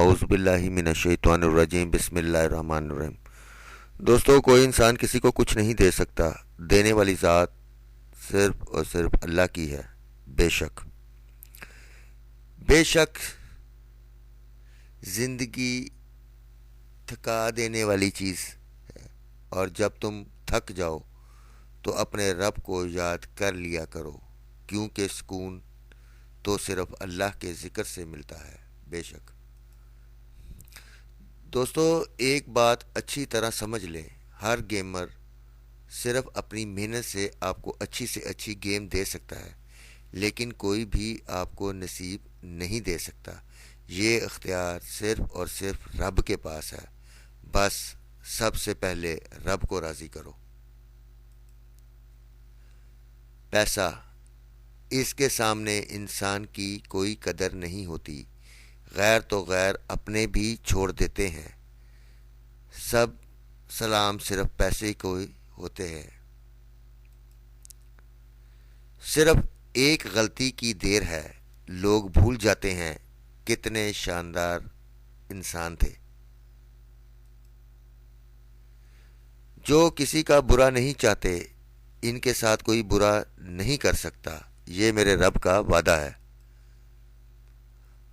औज़ुबिल्लाहि मिनश्शैतानिर्रजीम बिस्मिल्लाहिर्रहमानिर्रहीम। दोस्तों, कोई इंसान किसी को कुछ नहीं दे सकता। देने वाली ज़ात सिर्फ और सिर्फ अल्लाह की है। बेशक बेशक ज़िंदगी थका देने वाली चीज़ है, और जब तुम थक जाओ तो अपने रब को याद कर लिया करो, क्योंकि सुकून तो सिर्फ अल्लाह के ज़िक्र से मिलता है। बेशक दोस्तों, एक बात अच्छी तरह समझ लें, हर गेमर सिर्फ अपनी मेहनत से आपको अच्छी से अच्छी गेम दे सकता है, लेकिन कोई भी आपको नसीब नहीं दे सकता। ये इख्तियार सिर्फ और सिर्फ रब के पास है। बस सबसे पहले रब को राज़ी करो। पैसा, इसके सामने इंसान की कोई कदर नहीं होती। गैर तो गैर अपने भी छोड़ देते हैं। सब सलाम सिर्फ पैसे को ही होते हैं। सिर्फ एक गलती की देर है, लोग भूल जाते हैं कितने शानदार इंसान थे। जो किसी का बुरा नहीं चाहते, इनके साथ कोई बुरा नहीं कर सकता। ये मेरे रब का वादा है।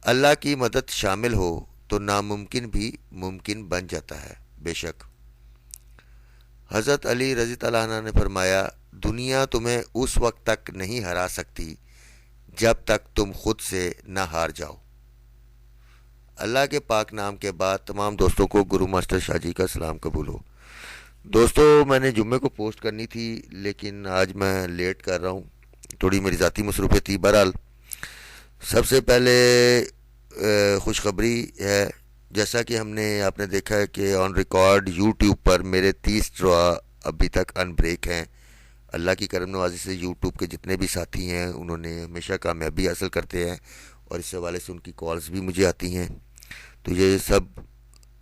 अल्लाह की मदद शामिल हो तो नामुमकिन भी मुमकिन बन जाता है। बेशक हज़रत अली रज़ी अल्लाह अन्हु ने फरमाया, दुनिया तुम्हें उस वक्त तक नहीं हरा सकती जब तक तुम खुद से न हार जाओ। अल्लाह के पाक नाम के बाद तमाम दोस्तों को गुरु मास्टर शाह जी का सलाम कबूल हो। दोस्तों, मैंने जुम्मे को पोस्ट करनी थी, लेकिन आज मैं लेट कर रहा हूँ। थोड़ी मेरी ज़ाती मसरूफ़ियत थी। बहरहाल, सबसे पहले खुशखबरी है। जैसा कि आपने देखा है कि ऑन रिकॉर्ड यूट्यूब पर मेरे 30 ड्रॉ अभी तक अनब्रेक हैं। अल्लाह की करम नवाजी से यूट्यूब के जितने भी साथी हैं उन्होंने हमेशा कामयाबी हासिल करते हैं, और इस हवाले से उनकी कॉल्स भी मुझे आती हैं। तो ये सब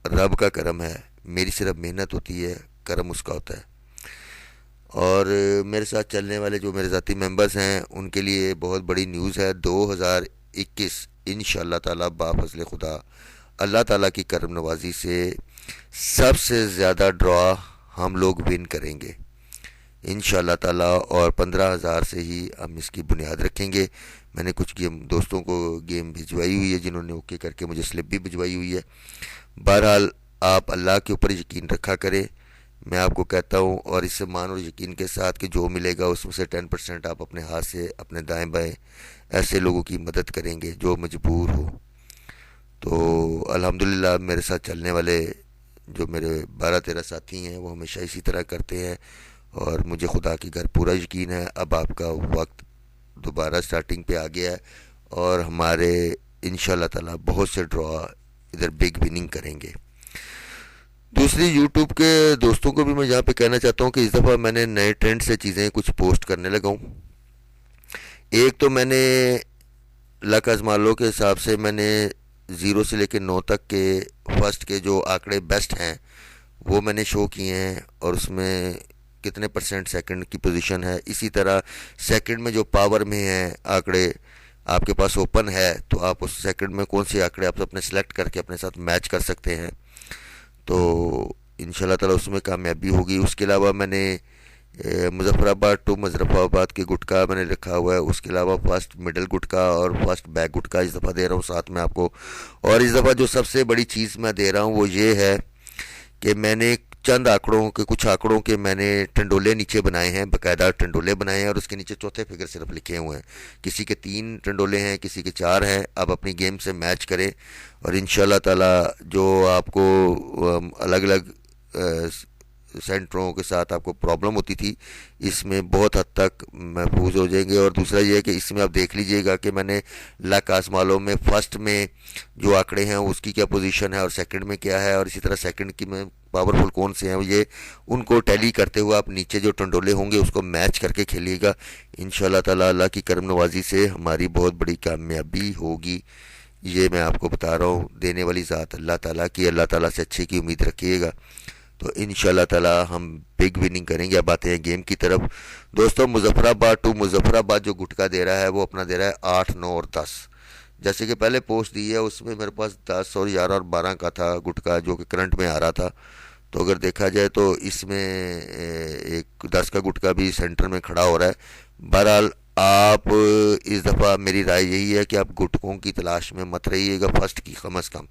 रब का करम है। मेरी सिर्फ मेहनत होती है, करम उसका होता है। और मेरे साथ चलने वाले जो मेरे ज़ाती मेंबर्स हैं उनके लिए बहुत बड़ी न्यूज़ है। 2021 इंशाअल्लाह ताला बाफज़ल खुदा अल्लाह ताला की करम नवाजी से सबसे ज़्यादा ड्रॉ हम लोग विन करेंगे इंशाअल्लाह ताला, और 15,000 से ही हम इसकी बुनियाद रखेंगे। मैंने कुछ गेम दोस्तों को गेम भिजवाई हुई है, जिन्होंने ओके करके मुझे स्लिप भी भिजवाई हुई है। बहरहाल, आप अल्लाह के ऊपर यकीन रखा करें, मैं आपको कहता हूँ। और इस मान और यकीन के साथ कि जो मिलेगा उसमें से 10% आप अपने हाथ से अपने दाएं बाएं ऐसे लोगों की मदद करेंगे जो मजबूर हो। तो अल्हम्दुलिल्लाह, मेरे साथ चलने वाले जो मेरे 12-13 साथी हैं वो हमेशा इसी तरह करते हैं, और मुझे खुदा की घर पूरा यकीन है। अब आपका वक्त दोबारा स्टार्टिंग पे आ गया है, और हमारे इंशाअल्लाह ताला बहुत से ड्रॉ इधर बिग विनिंग करेंगे। दूसरी, यूट्यूब के दोस्तों को भी मैं यहाँ पे कहना चाहता हूँ कि इस दफ़ा मैंने नए ट्रेंड से चीज़ें कुछ पोस्ट करने लगा हूँ। एक तो मैंने लक आजमालों के हिसाब से मैंने 0 से लेकर 9 तक के फर्स्ट के जो आंकड़े बेस्ट हैं वो मैंने शो किए हैं, और उसमें कितने परसेंट सेकंड की पोजीशन है। इसी तरह सेकंड में जो पावर में हैं आंकड़े आपके पास ओपन है, तो आप उस सेकंड में कौन से आंकड़े आप अपने सेलेक्ट करके अपने साथ मैच कर सकते हैं। तो इंशाल्लाह ताला उसमें कामयाबी होगी। उसके अलावा मैंने मुजफ्फराबाद टू मुजफ्फराबाद के गुटका मैंने रखा हुआ है। उसके अलावा फर्स्ट मिडल गुटका और फर्स्ट बैक गुटका इस दफ़ा दे रहा हूँ साथ में आपको। और इस दफ़ा जो सबसे बड़ी चीज़ मैं दे रहा हूँ वो ये है कि मैंने चंद आंकड़ों के कुछ आंकड़ों के मैंने टंडोले नीचे बनाए हैं, बाकायदा टंडोले बनाए हैं, और उसके नीचे चौथे फिगर सिर्फ लिखे हुए हैं। किसी के 3 टंडोले हैं, किसी के 4 हैं। आप अपनी गेम से मैच करें, और इंशाल्लाह ताला जो आपको अलग अलग सेंटरों के साथ आपको प्रॉब्लम होती थी, इसमें बहुत हद तक महफूज हो जाएंगे। और दूसरा ये है कि इसमें आप देख लीजिएगा कि मैंने लक आजमालों में फर्स्ट में जो आंकड़े हैं उसकी क्या पोजीशन है, और सेकंड में क्या है, और इसी तरह सेकंड की में पावरफुल कौन से हैं, ये उनको टैली करते हुए आप नीचे जो टंडोले होंगे उसको मैच करके खेलिएगा। इंशाल्लाह ताला अल्लाह की करम नवाजी से हमारी बहुत बड़ी कामयाबी होगी। ये मैं आपको बता रहा हूँ। देने वाली ज़ात अल्लाह ताला की, अल्लाह ताला से अच्छे की उम्मीद रखिएगा, तो इंशाल्लाह ताला हम बिग विनिंग करेंगे। अब आते हैं गेम की तरफ। दोस्तों, मुजफ्फराबाद टू मुजफ्फराबाद जो गुटका दे रहा है वो अपना दे रहा है 8, 9 और 10। जैसे कि पहले पोस्ट दी है उसमें मेरे पास 10 और 11 और 12 का था गुटका जो कि करंट में आ रहा था। तो अगर देखा जाए तो इसमें एक 10 का गुटका भी सेंटर में खड़ा हो रहा है। बहरहाल आप इस दफ़ा मेरी राय यही है कि आप गुटकों की तलाश में मत रहिएगा फर्स्ट की कम अज़ कम,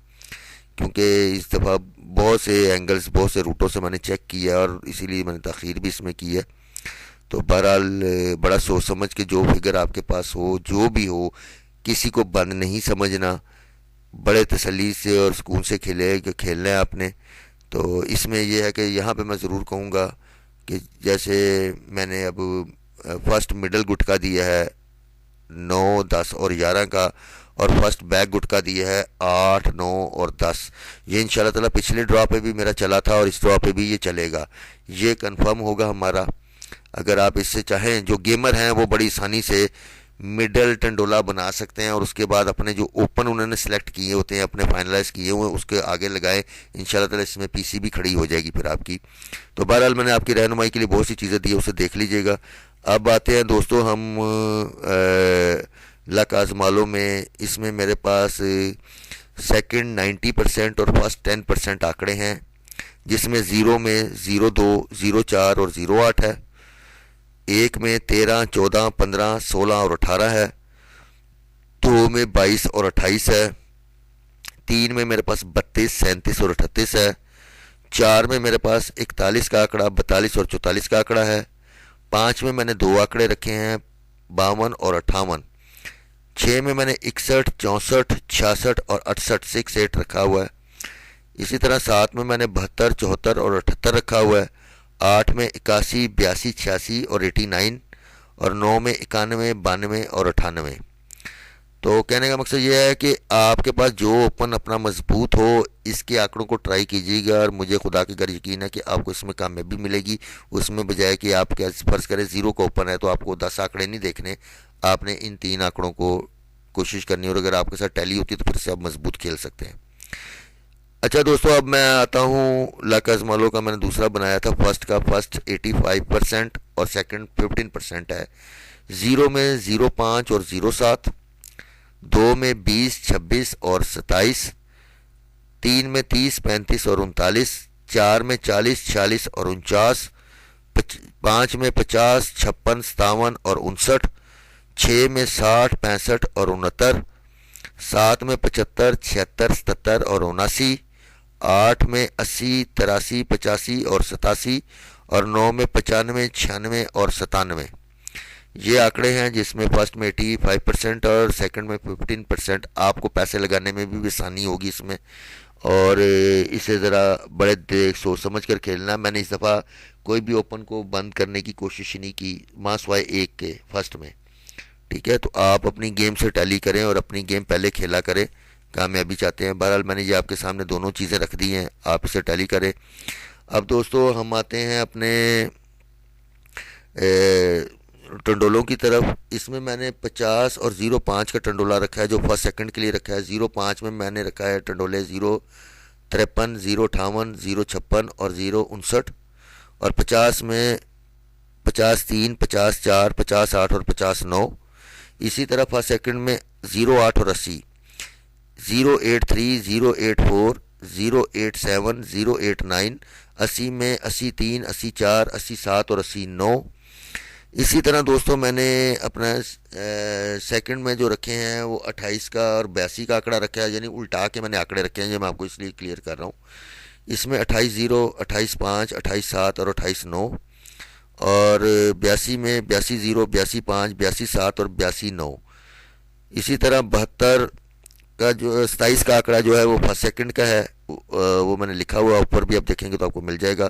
क्योंकि इस दफ़ा बहुत से एंगल्स बहुत से रूटों से मैंने चेक किया और इसीलिए मैंने ताख़ीर भी इसमें की है। तो बहरहाल बड़ा सोच समझ के जो फिगर आपके पास हो जो भी हो, किसी को बंद नहीं समझना, बड़े तसल्ली से और सुकून से खेलना है आपने। तो इसमें यह है कि यहाँ पे मैं ज़रूर कहूँगा कि जैसे मैंने अब फर्स्ट मिडल गुटका दिया है 9, 10 और 11 का, और फर्स्ट बैक गुटका दिया है 8, 9 और 10। ये इंशाल्लाह ताला पिछले ड्रॉ पे भी मेरा चला था और इस ड्रॉ पे भी ये चलेगा, ये कंफर्म होगा हमारा। अगर आप इससे चाहें, जो गेमर हैं वो बड़ी आसानी से मिडल टंडोला बना सकते हैं और उसके बाद अपने जो ओपन उन्होंने सेलेक्ट किए होते हैं, अपने फाइनलाइज किए हुए, उसके आगे लगाएं। इंशाल्लाह ताला इसमें पीसी भी खड़ी हो जाएगी फिर आपकी। तो बहरहाल मैंने आपकी रहनुमाई के लिए बहुत सी चीज़ें दी है, उसे देख लीजिएगा। अब आते हैं दोस्तों हम लक आजमालों में। इसमें मेरे पास सेकंड 90% और फर्स्ट 10% आंकड़े हैं, जिसमें ज़ीरो में 02, 04 और 08 है। एक में 13, 14, 15, 16 और 18 है। दो में 22 और 28 है। तीन में मेरे पास 32, 37 और 38 है। चार में मेरे पास 41 का आंकड़ा, 42 और 44 का आंकड़ा है। पाँच में मैंने दो आंकड़े रखे हैं, 52 और 58। छः में मैंने 61, 64, 66 और 68 6 8 रखा हुआ है। इसी तरह सात में मैंने 72, 74 और 78 रखा हुआ है। आठ में 81, 82, 86 और 89, और नौ में 91, 92 और 98। तो कहने का मकसद ये है कि आपके पास जो ओपन अपना मजबूत हो, इसके आंकड़ों को ट्राई कीजिएगा, और मुझे खुदा की घर यकीन है कि आपको इसमें कामयाबी मिलेगी। उसमें बजाय कि आप क्या फ़र्ज़ करें ज़ीरो का ओपन है तो आपको 10 आंकड़े नहीं देखने, आपने इन 3 आंकड़ों को कोशिश करनी है, और अगर आपके साथ टैली होती है तो फिर से आप मजबूत खेल सकते हैं। अच्छा दोस्तों, अब मैं आता हूँ लक अजमालो का। मैंने दूसरा बनाया था फर्स्ट का। फर्स्ट 85% और सेकंड 15% है। ज़ीरो में 05 और 07, दो में 20, 26 और 27, तीन में 30, 35 और 39, चार में 40, 46 और 49, पाँच में 50, 56, 57 और 59, छः में 60, 65 और 69, सात में 75, 76, 77 और 79, आठ में 80, 83, 85 और 87, और नौ में 95, 96 और 97। ये आंकड़े हैं जिसमें फर्स्ट में 85% और सेकंड में 15%। आपको पैसे लगाने में भी आसानी होगी इसमें, और इसे ज़रा बड़े देख सोच समझ कर खेलना। मैंने इस दफ़ा कोई भी ओपन को बंद करने की कोशिश नहीं की, माँ सिवाय एक के फर्स्ट में। ठीक है, तो आप अपनी गेम से टैली करें और अपनी गेम पहले खेला करें, कामयाबी चाहते हैं। बहरहाल मैंने ये आपके सामने दोनों चीज़ें रख दी हैं, आप इसे टैली करें। अब दोस्तों हम आते हैं अपने टंडोलों की तरफ। इसमें मैंने 50 और 05 का टंडोला रखा है, जो फर्स्ट सेकंड के लिए रखा है। 05 में मैंने रखा है टंडोले 053, 058, 056 और 059, और 50 में 53, 54, 58 और 59। इसी तरह फर्स्ट सेकंड में 08 और 80, 083, 084, 087, 089, 80 में 83, 84, 87 और 89। इसी तरह दोस्तों मैंने अपना सेकंड में जो रखे हैं वो 28 का और 82 का आंकड़ा रखा है, यानी उल्टा के मैंने आंकड़े रखे हैं, जो मैं आपको इसलिए क्लियर कर रहा हूँ। इसमें 28 0, 28 5, 28 7 और 28 9, और 82 में 82 0, 82 5, 82 7 और 82 9। इसी तरह 72 का जो 27 का आंकड़ा जो है वो फर्स्ट सेकंड का है, वो मैंने लिखा हुआ ऊपर भी, आप देखेंगे तो आपको मिल जाएगा।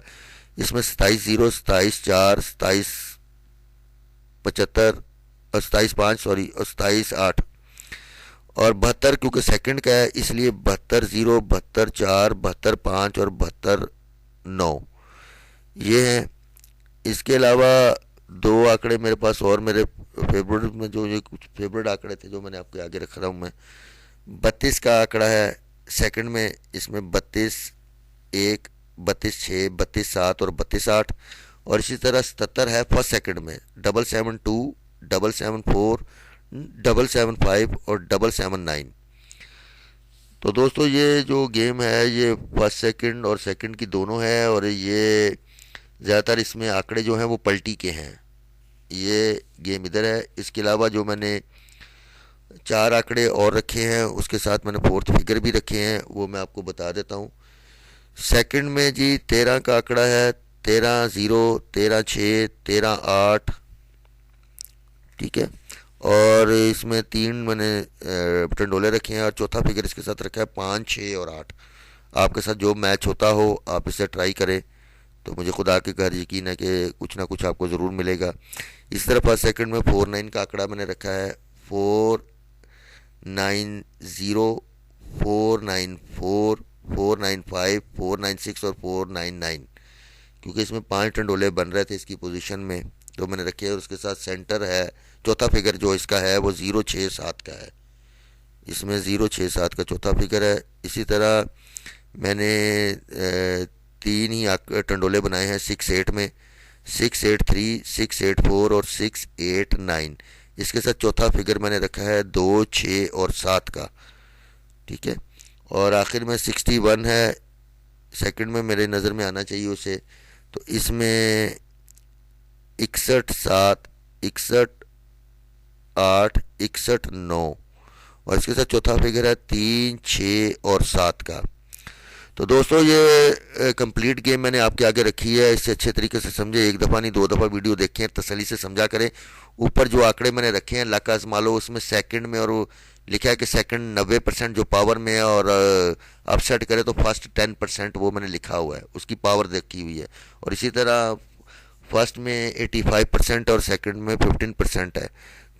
इसमें 27 0, 27 4, 27 75 और 27 5 सॉरी, और 27 8, और 72 क्योंकि सेकंड का है इसलिए 72 0, 72 4, 72 5 और 72 9 ये हैं। इसके अलावा दो आंकड़े मेरे पास और मेरे फेवरेट में, जो ये कुछ फेवरेट आंकड़े थे जो मैंने आपके आगे रख रहा हूँ मैं। 32 का आंकड़ा है सेकंड में, इसमें 32 1, 32 6, 32 7 और 32 8, और इसी तरह 77 है फर्स्ट सेकंड में, 772, 774, 775 और 779। तो दोस्तों ये जो गेम है ये फर्स्ट सेकंड और सेकंड की दोनों है, और ये ज़्यादातर इसमें आंकड़े जो हैं वो पलटी के हैं। ये गेम इधर है। इसके अलावा जो मैंने चार आंकड़े और रखे हैं उसके साथ मैंने फोर्थ फिगर भी रखे हैं, वो मैं आपको बता देता हूँ। सेकंड में जी 13 का आंकड़ा है, 13-0, 13-6, 13-8। ठीक है। और इसमें तीन मैंने टंडोले रखे हैं, और चौथा फिगर इसके साथ रखा है 5, 6 और 8। आपके साथ जो मैच होता हो आप इसे ट्राई करें, तो मुझे खुदा के घर यकीन है कि कुछ ना कुछ आपको ज़रूर मिलेगा। इस तरह फर्स्ट सेकंड में 4-9 का आंकड़ा मैंने रखा है, 4-9-0, 4-9-4, 4-9-5, 4-9-6 और 4-9-9। क्योंकि इसमें पांच टंडोले बन रहे थे इसकी पोजीशन में, तो मैंने रखे हैं। और उसके साथ सेंटर है, चौथा फिगर जो इसका है वो 0-6-7 का है। इसमें 0-6-7 का चौथा फिगर है। इसी तरह मैंने तीन ही टंडोले बनाए हैं 6-8 में, 6-8-3, 6-8-4 और 6-8-9। इसके साथ चौथा फिगर मैंने रखा है 2, 6 और 7 का। ठीक है। और आखिर में 61 है, सेकंड में मेरे नज़र में आना चाहिए उसे। तो इसमें 61-7, 61-8, 61-9, और इसके साथ चौथा फिगर है 3, 6 और 7 का। तो दोस्तों ये कंप्लीट गेम मैंने आपके आगे रखी है। इससे अच्छे तरीके से समझे, एक दफ़ा नहीं दो दफ़ा वीडियो देखें, तसल्ली से समझा करें। ऊपर जो आंकड़े मैंने रखे हैं लक आजमा लो, उसमें सेकंड में और वो लिखा है कि सेकंड 90% जो पावर में है, और आप सेट करें तो फर्स्ट 10% वो मैंने लिखा हुआ है, उसकी पावर देखी हुई है। और इसी तरह फर्स्ट में 85% और सेकंड में 15% है,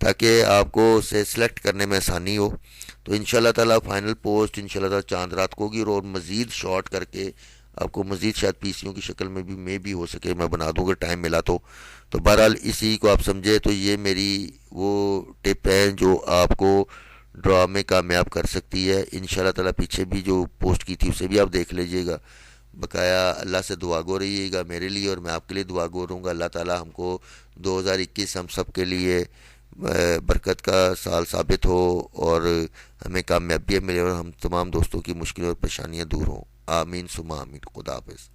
ताकि आपको उसे सिलेक्ट करने में आसानी हो। तो इंशाल्लाह ताला फाइनल पोस्ट इंशाल्लाह ताला चांद रात को होगी, और मज़ीद शॉर्ट करके आपको मज़ीद शायद पीसीओ की शक्ल में भी हो सके मैं बना दूँगा, टाइम मिला तो बहरहाल इसी को आप समझे। तो ये मेरी वो टिप है जो आपको ड्रा में कामयाब कर सकती है इंशाल्लाह ताला। पीछे भी जो पोस्ट की थी उसे भी आप देख लीजिएगा। बकाया अल्लाह से दुआ गो रहिएगा मेरे लिए, और मैं आपके लिए दुआ गो रहूँगा। अल्लाह ताला हमको 2021 हम सब के लिए बरकत का साल साबित हो, और हमें कामयाबी मिले, और हम तमाम दोस्तों की मुश्किलें और परेशानियाँ दूर हों। आमीन सुमा आमीन। खुदा हाफिज़।